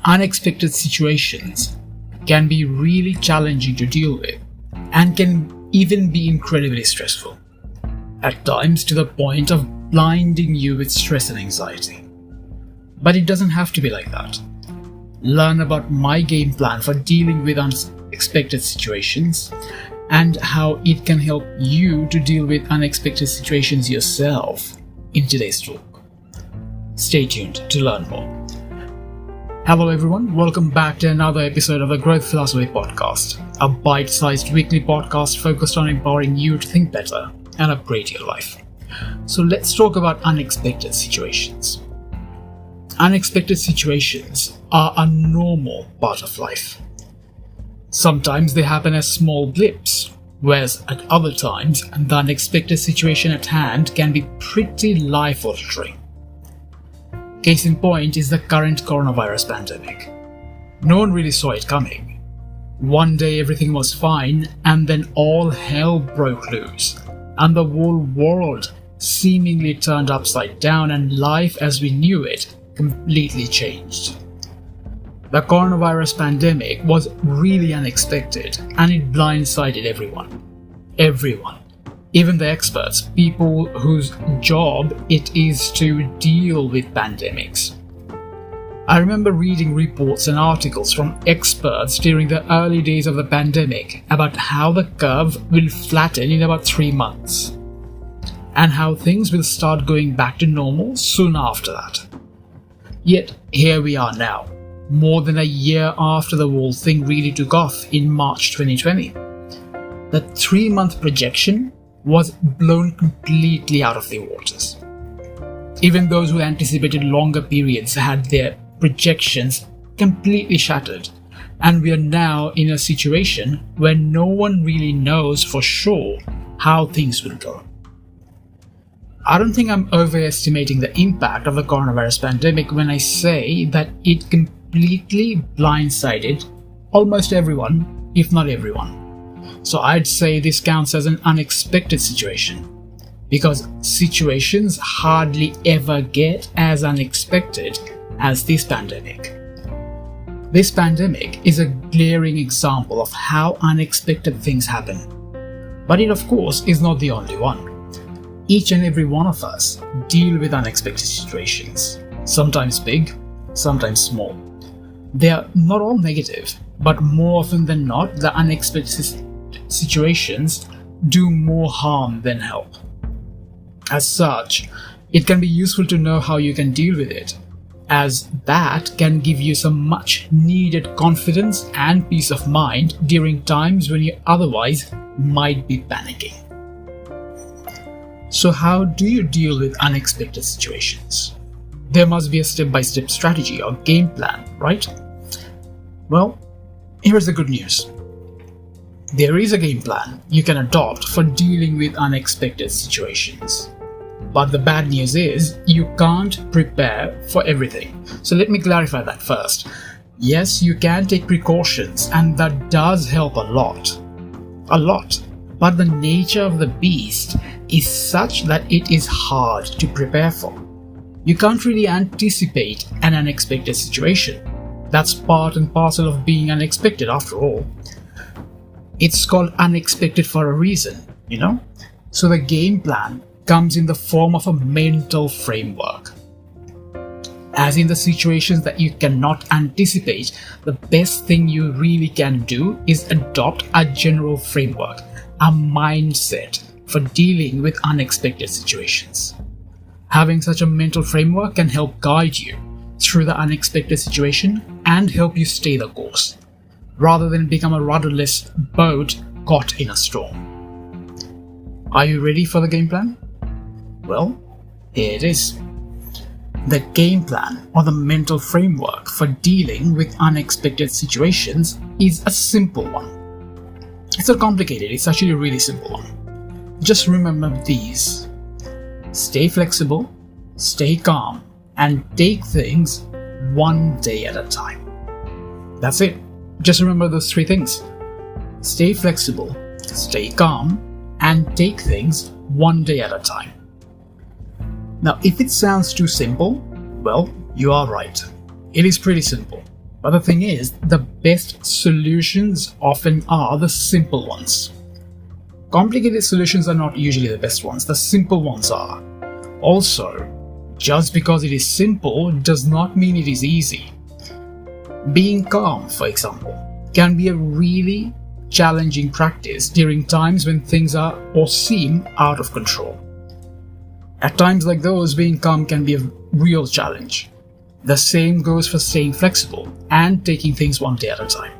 unexpected situations can be really challenging to deal with and can even be incredibly stressful, at times to the point of blinding you with stress and anxiety. But it doesn't have to be like that. Learn about my game plan for dealing with unexpected situations and how it can help you to deal with unexpected situations yourself in today's talk. Stay tuned to learn more. Hello everyone, welcome back to another episode of the Growth Philosophy Podcast, a bite-sized weekly podcast focused on empowering you to think better and upgrade your life. So let's talk about unexpected situations. Unexpected situations are a normal part of life. Sometimes they happen as small blips, whereas at other times the unexpected situation at hand can be pretty life-altering. Case in point is the current coronavirus pandemic. No one really saw it coming. One day everything was fine, and then all hell broke loose, and the whole world seemingly turned upside down, and life as we knew it completely changed. The coronavirus pandemic was really unexpected, and it blindsided everyone. Everyone. Even the experts, people whose job it is to deal with pandemics. I remember reading reports and articles from experts during the early days of the pandemic about how the curve will flatten in about 3 months, and how things will start going back to normal soon after that. Yet here we are now, more than a year after the whole thing really took off in March 2020. The 3-month projection was blown completely out of the waters. Even those who anticipated longer periods had their projections completely shattered, and we are now in a situation where no one really knows for sure how things will go. I don't think I'm overestimating the impact of the coronavirus pandemic when I say that it completely blindsided almost everyone, if not everyone. So I'd say this counts as an unexpected situation, because situations hardly ever get as unexpected as this pandemic. This pandemic is a glaring example of how unexpected things happen. But it of course is not the only one. Each and every one of us deal with unexpected situations, sometimes big, sometimes small. They are not all negative, but more often than not, the unexpected situations do more harm than help. As such, it can be useful to know how you can deal with it, as that can give you some much needed confidence and peace of mind during times when you otherwise might be panicking. So how do you deal with unexpected situations? There must be a step-by-step strategy or game plan, right? Well, here's the good news. There is a game plan you can adopt for dealing with unexpected situations. But the bad news is you can't prepare for everything. So let me clarify that first. Yes, you can take precautions, and that does help a lot. A lot. But the nature of the beast is such that it is hard to prepare for. You can't really anticipate an unexpected situation. That's part and parcel of being unexpected after all. It's called unexpected for a reason, you know? So the game plan comes in the form of a mental framework. As in the situations that you cannot anticipate, the best thing you really can do is adopt a general framework, a mindset for dealing with unexpected situations. Having such a mental framework can help guide you through the unexpected situation and help you stay the course, rather than become a rudderless boat caught in a storm. Are you ready for the game plan? Well, here it is. The game plan, or the mental framework for dealing with unexpected situations, is a simple one. It's not complicated, it's actually a really simple one. Just remember these. Stay flexible, stay calm, and take things one day at a time. That's it. Just remember those 3 things. Stay flexible, stay calm, and take things one day at a time. Now, if it sounds too simple, well, you are right. It is pretty simple. But the thing is, the best solutions often are the simple ones. Complicated solutions are not usually the best ones, the simple ones are. Also, just because it is simple does not mean it is easy. Being calm, for example, can be a really challenging practice during times when things are or seem out of control. At times like those, being calm can be a real challenge. The same goes for staying flexible and taking things one day at a time.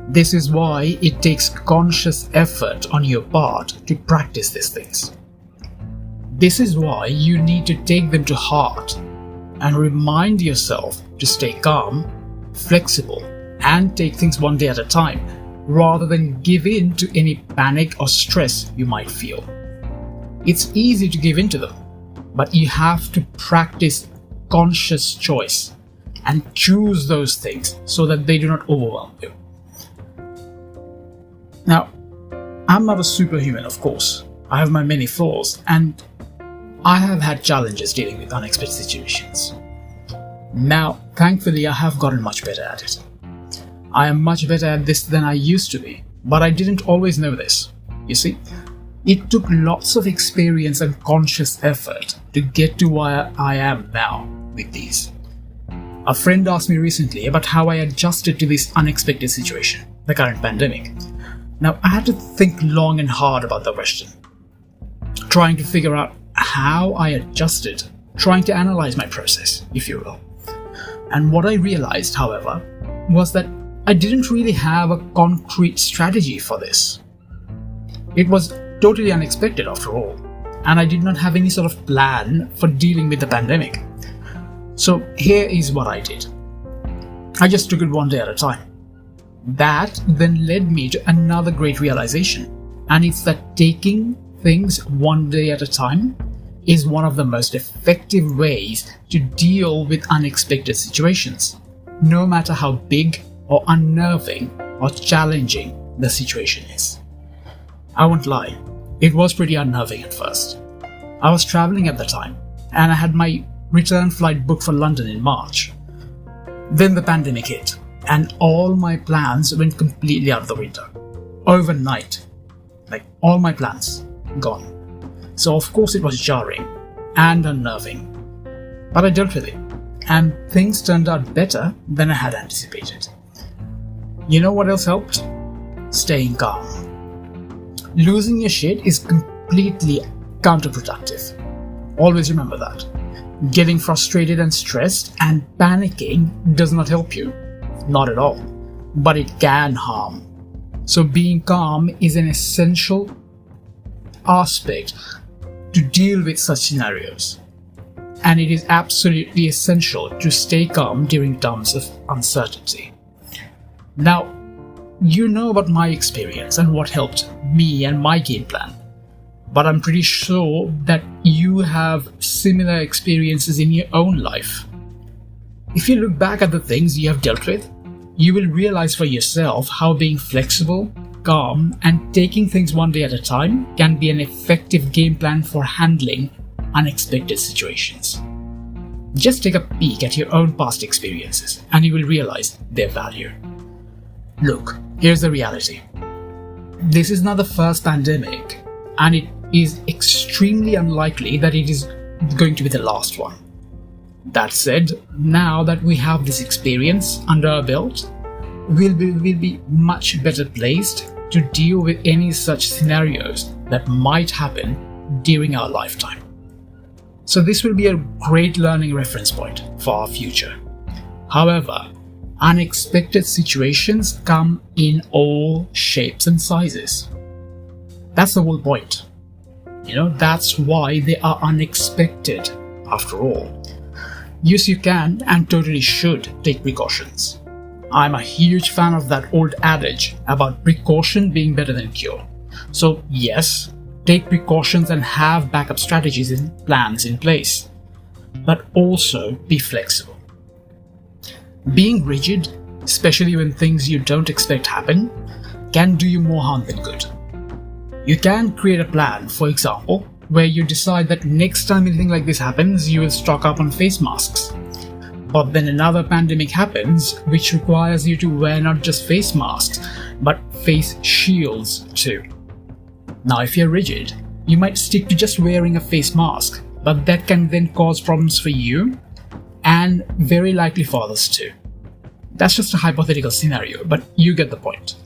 This is why it takes conscious effort on your part to practice these things. This is why you need to take them to heart and remind yourself to stay calm, flexible, and take things one day at a time, rather than give in to any panic or stress you might feel. It's easy to give in to them, but you have to practice conscious choice and choose those things so that they do not overwhelm you. Now, I'm not a superhuman, of course. I have my many flaws, and I have had challenges dealing with unexpected situations. Now, thankfully, I have gotten much better at it. I am much better at this than I used to be, but I didn't always know this. You see, it took lots of experience and conscious effort to get to where I am now with these. A friend asked me recently about how I adjusted to this unexpected situation, the current pandemic. Now, I had to think long and hard about the question, trying to figure out how I adjusted, trying to analyze my process, if you will. And what I realized, however, was that I didn't really have a concrete strategy for this. It was totally unexpected after all, and I did not have any sort of plan for dealing with the pandemic. So here is what I did. I just took it one day at a time. That then led me to another great realization, and it's that taking things one day at a time is one of the most effective ways to deal with unexpected situations, no matter how big or unnerving or challenging the situation is. I won't lie, it was pretty unnerving at first. I was traveling at the time, and I had my return flight booked for London in March. Then the pandemic hit, and all my plans went completely out of the window. Overnight. Like, all my plans gone. So of course it was jarring and unnerving. But I dealt with it, and things turned out better than I had anticipated. You know what else helped? Staying calm. Losing your shit is completely counterproductive. Always remember that. Getting frustrated and stressed and panicking does not help you. Not at all. But it can harm. So being calm is an essential aspect to deal with such scenarios. And it is absolutely essential to stay calm during times of uncertainty. Now, you know about my experience and what helped me and my game plan. But I'm pretty sure that you have similar experiences in your own life. If you look back at the things you have dealt with, you will realize for yourself how being flexible, calm, and taking things one day at a time can be an effective game plan for handling unexpected situations. Just take a peek at your own past experiences and you will realize their value. Look, here's the reality. This is not the first pandemic, and it is extremely unlikely that it is going to be the last one. That said, now that we have this experience under our belt, we'll be much better placed to deal with any such scenarios that might happen during our lifetime. So this will be a great learning reference point for our future. However, unexpected situations come in all shapes and sizes. That's the whole point. That's why they are unexpected after all. Yes, you can and totally should take precautions. I'm a huge fan of that old adage about precaution being better than cure. So yes, take precautions and have backup strategies and plans in place. But also be flexible. Being rigid, especially when things you don't expect happen, can do you more harm than good. You can create a plan, for example, where you decide that next time anything like this happens, you will stock up on face masks. But then another pandemic happens, which requires you to wear not just face masks, but face shields too. Now, if you're rigid, you might stick to just wearing a face mask, but that can then cause problems for you and very likely for others too. That's just a hypothetical scenario, but you get the point.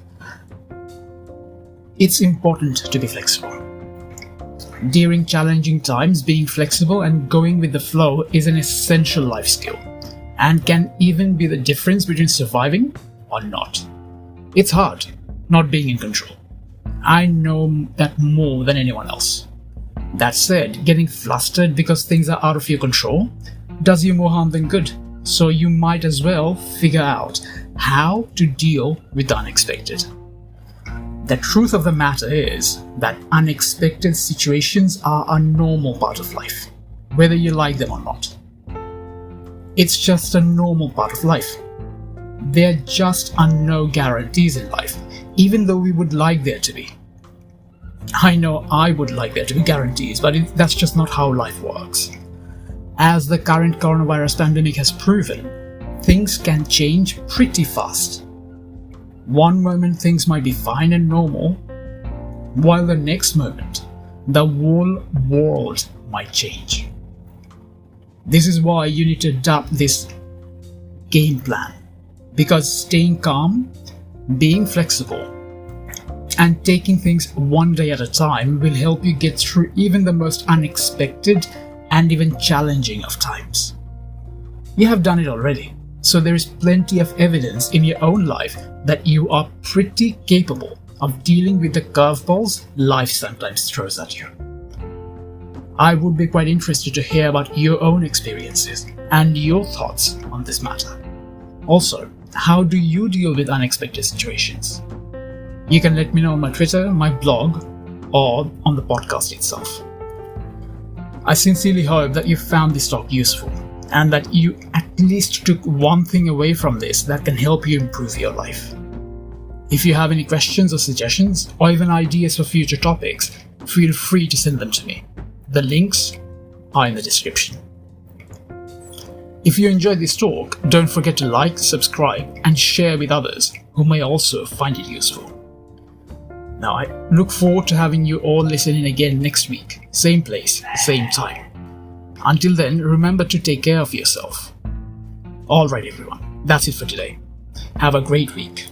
It's important to be flexible. During challenging times, being flexible and going with the flow is an essential life skill, and can even be the difference between surviving or not. It's hard not being in control. I know that more than anyone else. That said, getting flustered because things are out of your control does you more harm than good, so you might as well figure out how to deal with the unexpected. The truth of the matter is that unexpected situations are a normal part of life, whether you like them or not. It's just a normal part of life. There just are no guarantees in life, even though we would like there to be. I know I would like there to be guarantees, but that's just not how life works. As the current coronavirus pandemic has proven, things can change pretty fast. One moment things might be fine and normal, while the next moment, the whole world might change. This is why you need to adopt this game plan, because staying calm, being flexible, and taking things one day at a time will help you get through even the most unexpected and even challenging of times. You have done it already, so there is plenty of evidence in your own life that you are pretty capable of dealing with the curveballs life sometimes throws at you. I would be quite interested to hear about your own experiences and your thoughts on this matter. Also, how do you deal with unexpected situations? You can let me know on my Twitter, my blog, or on the podcast itself. I sincerely hope that you found this talk useful, and that you at least took one thing away from this that can help you improve your life. If you have any questions or suggestions, or even ideas for future topics, feel free to send them to me. The links are in the description. If you enjoyed this talk, don't forget to like, subscribe, and share with others who may also find it useful. Now, I look forward to having you all listen in again next week, same place, same time. Until then, remember to take care of yourself. Alright everyone, that's it for today. Have a great week.